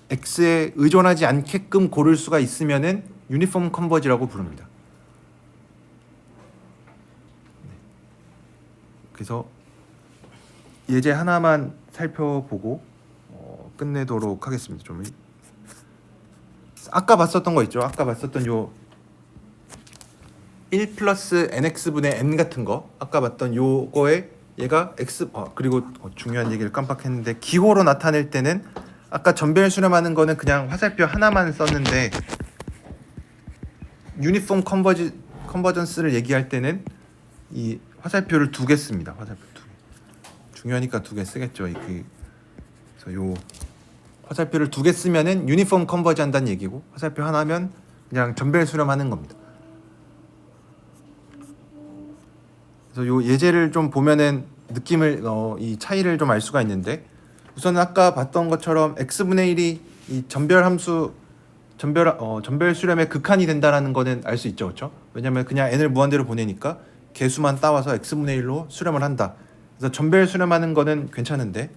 x에 의존하지 않게끔 고를 수가 있으면은 유니폼 컨버지라고 부릅니다. 그래서 예제 하나만 살펴보고 끝내도록 하겠습니다. 좀 아까 봤었던 거 있죠. 아까 봤었던 요 1 플러스 nx분의 n 같은 거 아까 봤던 요거에 얘가 x 그리고 중요한 얘기를 깜빡했는데 기호로 나타낼 때는 아까 전별 수렴하는 거는 그냥 화살표 하나만 썼는데 유니폼 컨버전스를 얘기할 때는 이 화살표를 2개 씁니다. 화살표 2개. 중요하니까 2개 쓰겠죠. 그래서 요 화살표를 2개 쓰면은 유니폼 컨버지 한다는 얘기고 화살표 하나면 그냥 전별 수렴하는 겁니다. 그래서 요 예제를 좀 보면은 느낌을 이 차이를 좀 알 수가 있는데 우선은 아까 봤던 것처럼 x분의 1이 이 전별 함수 전별 수렴의 극한이 된다라는 거는 알 수 있죠, 그렇죠? 왜냐면 그냥 n을 무한대로 보내니까 개수만 따와서 x분의 1로 수렴을 한다. 그래서 전별 수렴하는 거는 괜찮은데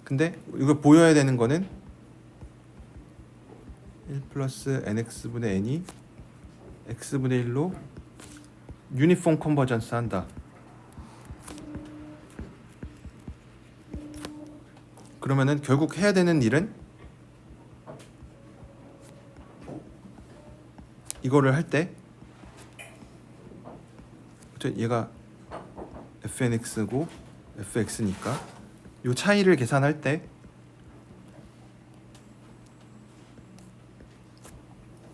근데 이거 보여야 되는 거는 1 플러스 nx분의 n이 x분의 1로 유니폼 컨버전스 한다. 그러면은 결국 해야 되는 일은 이거를 할 때 얘가 fnx고 fx니까 이 차이를 계산할 때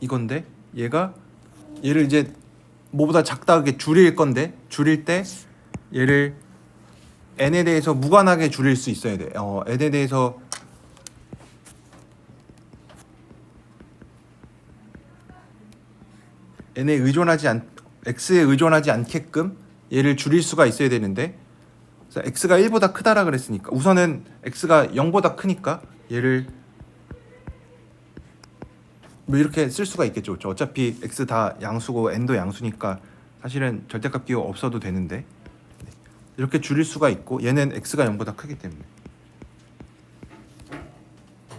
이건데 얘를 이제 뭐보다 작다하게 줄일 건데 줄일 때 얘를 n에 대해서 무관하게 줄일 수 있어야 돼. n에 대해서 x에 의존하지 않게끔 얘를 줄일 수가 있어야 되는데 x가 1보다 크다라 그랬으니까 우선은 x가 0보다 크니까 얘를 뭐 이렇게 쓸 수가 있겠죠. 그렇죠? 어차피 x 다 양수고 n도 양수니까 사실은 절대값 기호 없어도 되는데 이렇게 줄일 수가 있고 얘는 x가 0보다 크기 때문에.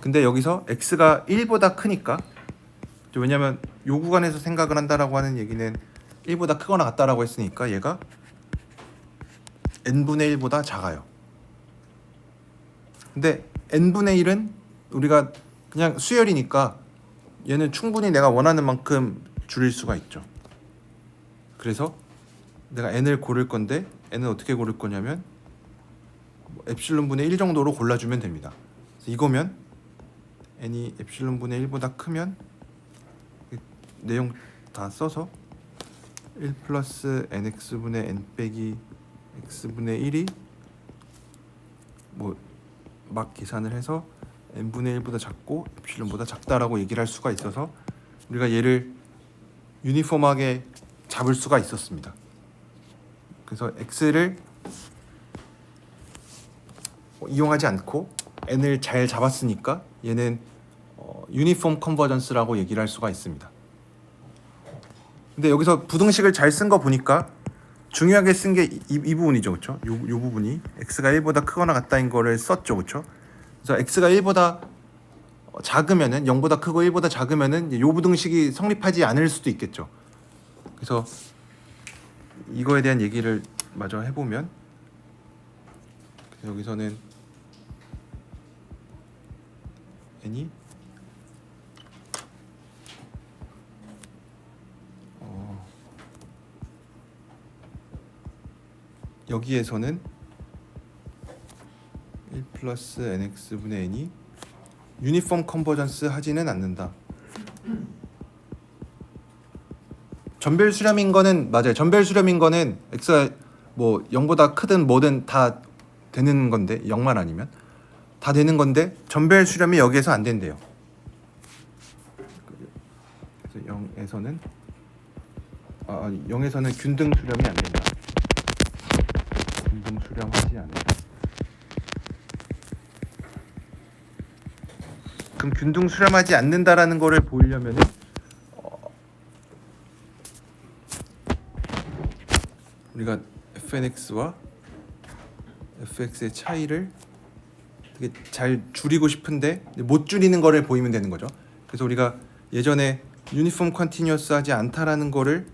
근데 여기서 x가 1보다 크니까, 왜냐면 요 구간에서 생각을 한다라고 하는 얘기는 1보다 크거나 같다라고 했으니까 얘가 n분의 1보다 작아요. 근데 n분의 1은 우리가 그냥 수열이니까 얘는 충분히 내가 원하는 만큼 줄일 수가 있죠. 그래서 내가 n을 고를 건데 n은 어떻게 고를 거냐면 엡실론 분의 1 정도로 골라주면 됩니다. 그래서 이거면 n이 엡실론 분의 1보다 크면 내용 다 써서 1 플러스 nx 분의 n 빼기 x분의 1이 뭐 막 계산을 해서 n분의 1보다 작고 엡실론보다 작다라고 얘기를 할 수가 있어서 우리가 얘를 유니폼하게 잡을 수가 있었습니다. 그래서 x를 이용하지 않고 n을 잘 잡았으니까 얘는 유니폼 컨버전스라고 얘기를 할 수가 있습니다. 근데 여기서 부등식을 잘 쓴 거 보니까 중요하게 쓴 게 이 부분이죠, 그렇죠? 요 부분이 x가 1보다 크거나 같다인 거를 썼죠, 그렇죠? 그래서 x가 1보다 작으면은 0보다 크고 1보다 작으면은 요 부등식이 성립하지 않을 수도 있겠죠. 그래서 이거에 대한 얘기를 마저 해보면 여기서는 n이 여기에서는 1 플러스 nx분의 n이 유니폼 컨버전스 하지는 않는다. 전별 수렴인 거는 맞아요. 전별 수렴인 거는 x가 뭐 0보다 크든 뭐든 다 되는 건데 0만 아니면 다 되는 건데 전별 수렴이 여기에서 안 된대요. 그래서 0에서는 균등 수렴이 안 된다. 균등 수렴하지 않는다. 그럼 균등 수렴하지 않는다라는 거를 보이려면은 우리가 fnx와 fx의 차이를 되게 잘 줄이고 싶은데 못 줄이는 거를 보이면 되는 거죠. 그래서 우리가 예전에 유니폼 컨티뉴어스 하지 않다라는 거를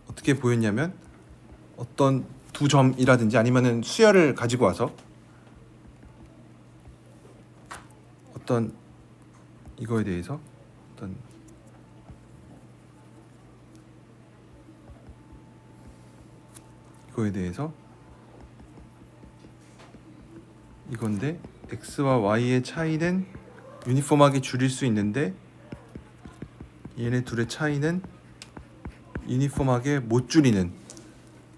어떻게 보였냐면 어떤 두 점이라든지 아니면은 수열을 가지고 와서 어떤 이거에 대해서 어떤 이거에 대해서 이건데 x와 y의 차이는 유니폼하게 줄일 수 있는데 얘네 둘의 차이는 유니폼하게 못 줄이는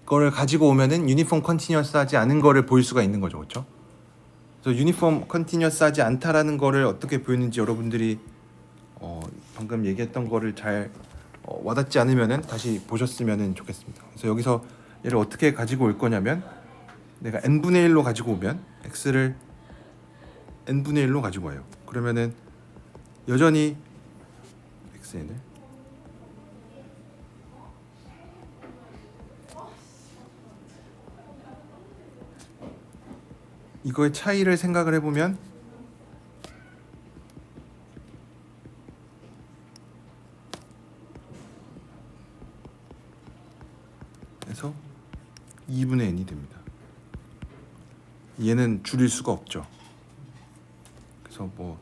거를 가지고 오면은 유니폼 컨티뉴어스 하지 않은 거를 보일 수가 있는 거죠. 그렇죠? 그래서 유니폼 컨티뉴어스 하지 않다라는 거를 어떻게 보였는지 여러분들이 방금 얘기했던 거를 잘 와닿지 않으면은 다시 보셨으면 좋겠습니다. 그래서 여기서 얘를 어떻게 가지고 올 거냐면 내가 n분의 1로 가지고 오면 x를 n분의 1로 가지고 와요. 그러면은 여전히 xn을 이거의 차이를 생각을 해보면 그래서 2분의 n이 됩니다. 얘는 줄일 수가 없죠. 그래서 뭐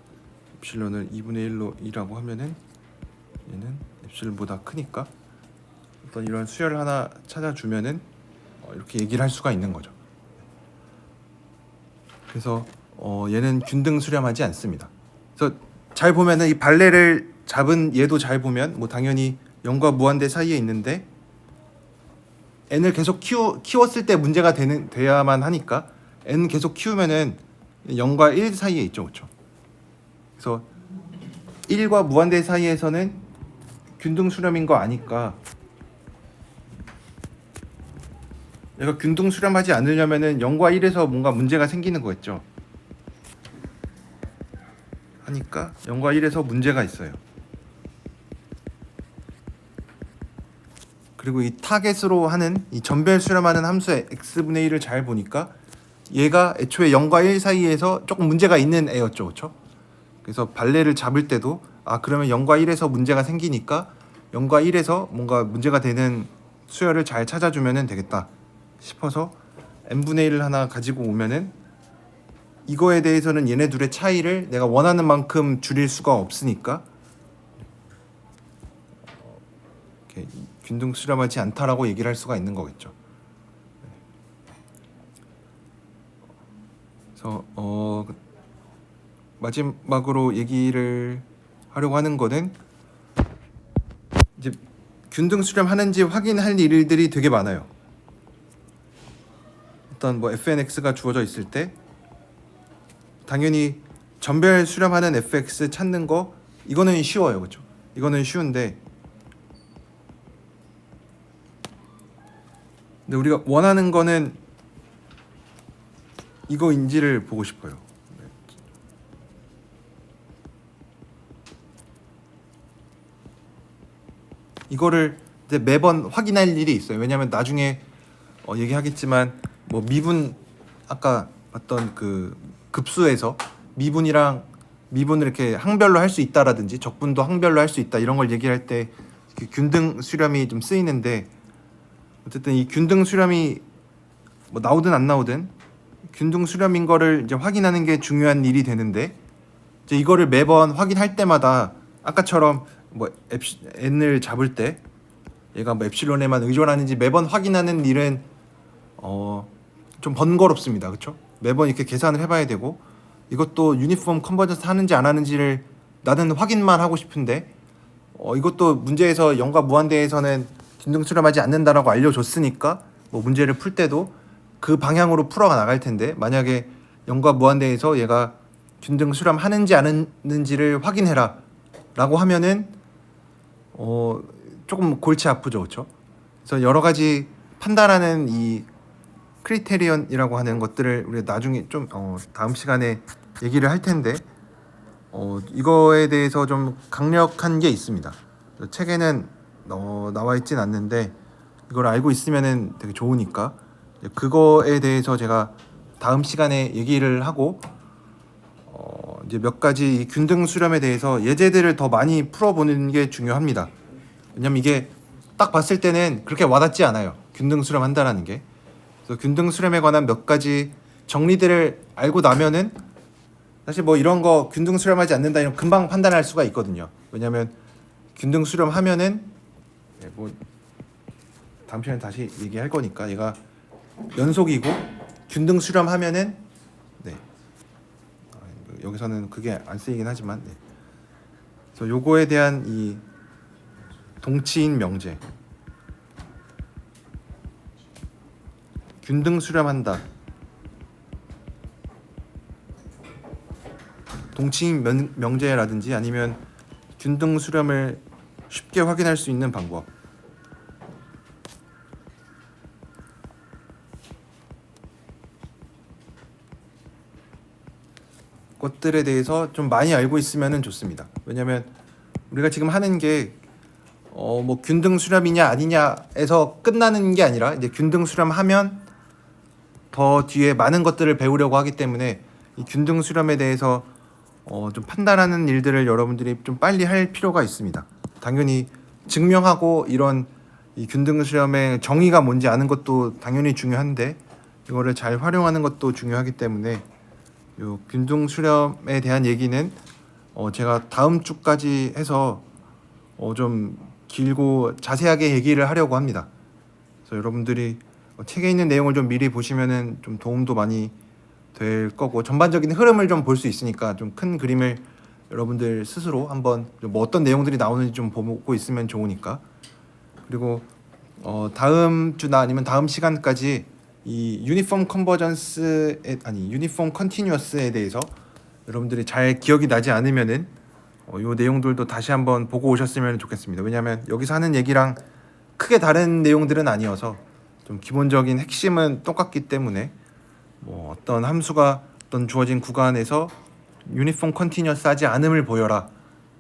엡실론을 2분의 1로 2라고 하면은 얘는 엡실론보다 크니까 어떤 이런 수열을 하나 찾아주면은 이렇게 얘기를 할 수가 있는 거죠. 그래서 얘는 균등 수렴하지 않습니다. 그래서 잘 보면은 이 발레를 잡은 얘도 잘 보면 뭐 당연히 0과 무한대 사이에 있는데 n을 계속 키웠을 때 문제가 돼야만 하니까 n 계속 키우면은 0과 1 사이에 있죠, 그렇죠? 그래서 1과 무한대 사이에서는 균등 수렴인 거 아니까 얘가 균등 수렴하지 않으려면은 0과 1에서 뭔가 문제가 생기는 거겠죠. 하니까 0과 1에서 문제가 있어요. 그리고 이 타겟으로 하는 이 전별 수렴하는 함수의 x분의 1을 잘 보니까 얘가 애초에 0과 1 사이에서 조금 문제가 있는 애였죠, 그렇죠? 그래서 발레를 잡을 때도 그러면 0과 1에서 문제가 생기니까 0과 1에서 뭔가 문제가 되는 수열을 잘 찾아주면 되겠다 싶어서 n분의 1을 하나 가지고 오면은 이거에 대해서는 얘네 둘의 차이를 내가 원하는 만큼 줄일 수가 없으니까 이렇게 균등 수렴하지 않다라고 얘기를 할 수가 있는 거겠죠. 그래서 마지막으로 얘기를 하려고 하는 거는 이제 균등 수렴하는지 확인할 일들이 되게 많아요. 일단 뭐 fnx가 주어져 있을 때 당연히 전별 수렴하는 fx 찾는 거 이거는 쉬워요, 그렇죠? 이거는 쉬운데 근데 우리가 원하는 거는 이거인지를 보고 싶어요. 이거를 이제 매번 확인할 일이 있어요. 왜냐하면 나중에 얘기하겠지만 뭐 미분 아까 봤던 그 급수에서 미분이랑 미분을 이렇게 항별로 할 수 있다라든지 적분도 항별로 할 수 있다 이런 걸 얘기할 때 균등 수렴이 좀 쓰이는데 어쨌든 이 균등 수렴이 뭐 나오든 안 나오든 균등 수렴인 거를 이제 확인하는 게 중요한 일이 되는데 이제 이거를 매번 확인할 때마다 아까처럼 뭐 n을 잡을 때 얘가 뭐 엡실론에만 의존하는지 매번 확인하는 일은 좀 번거롭습니다. 그렇죠? 매번 이렇게 계산을 해봐야 되고 이것도 유니폼 컨버전스 하는지 안 하는지를 나는 확인만 하고 싶은데 이것도 문제에서 0과 무한대에서는 균등 수렴하지 않는다라고 알려줬으니까 뭐 문제를 풀 때도 그 방향으로 풀어가 나갈 텐데 만약에 0과 무한대에서 얘가 균등 수렴하는지 안 하는지를 확인해라 라고 하면은 조금 골치 아프죠, 그렇죠? 그래서 여러 가지 판단하는 이 크리테리언이라고 하는 것들을 우리가 나중에 좀 다음 시간에 얘기를 할 텐데 이거에 대해서 좀 강력한 게 있습니다. 책에는 나와 있진 않는데 이걸 알고 있으면은 되게 좋으니까 그거에 대해서 제가 다음 시간에 얘기를 하고 이제 몇 가지 이 균등 수렴에 대해서 예제들을 더 많이 풀어보는 게 중요합니다. 왜냐면 이게 딱 봤을 때는 그렇게 와닿지 않아요. 균등 수렴한다라는 게. 그래서 균등 수렴에 관한 몇 가지 정리들을 알고 나면은 사실 뭐 이런 거 균등 수렴하지 않는다 이런 금방 판단할 수가 있거든요. 왜냐면 균등 수렴하면은 뭐 다음 시간에 다시 얘기할 거니까 얘가 연속이고 균등 수렴하면은 여기서는 그게 안 쓰이긴 하지만 그래서 요거에 대한 이 동치인 명제 균등 수렴한다 동치인 명제라든지 아니면 균등 수렴을 쉽게 확인할 수 있는 방법 것들에 대해서 좀 많이 알고 있으면 좋습니다. 왜냐하면 우리가 지금 하는 게 뭐 균등 수렴이냐 아니냐에서 끝나는 게 아니라 이제 균등 수렴하면 더 뒤에 많은 것들을 배우려고 하기 때문에 이 균등 수렴에 대해서 좀 판단하는 일들을 여러분들이 좀 빨리 할 필요가 있습니다. 당연히 증명하고 이런 이 균등 수렴의 정의가 뭔지 아는 것도 당연히 중요한데 이거를 잘 활용하는 것도 중요하기 때문에 요 균등 수렴에 대한 얘기는 제가 다음 주까지 해서 좀 길고 자세하게 얘기를 하려고 합니다. 그래서 여러분들이 책에 있는 내용을 좀 미리 보시면은 좀 도움도 많이 될 거고 전반적인 흐름을 좀 볼 수 있으니까 좀 큰 그림을 여러분들 스스로 한번 뭐 어떤 내용들이 나오는지 좀 보고 있으면 좋으니까 그리고 다음 주나 아니면 다음 시간까지 이 유니폼 컨버전스에 유니폼 컨티뉴어스에 대해서 여러분들이 잘 기억이 나지 않으면은 요 내용들도 다시 한번 보고 오셨으면 좋겠습니다. 왜냐하면 여기서 하는 얘기랑 크게 다른 내용들은 아니어서 좀 기본적인 핵심은 똑같기 때문에 뭐 어떤 함수가 어떤 주어진 구간에서 유니폼 컨티뉴어스 하지 않음을 보여라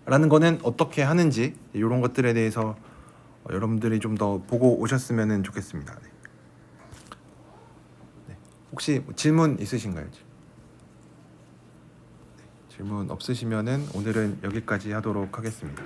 라는 거는 어떻게 하는지 이런 것들에 대해서 여러분들이 좀 더 보고 오셨으면 좋겠습니다. 네. 네. 혹시 뭐 질문 있으신가요? 네. 질문 없으시면은 오늘은 여기까지 하도록 하겠습니다.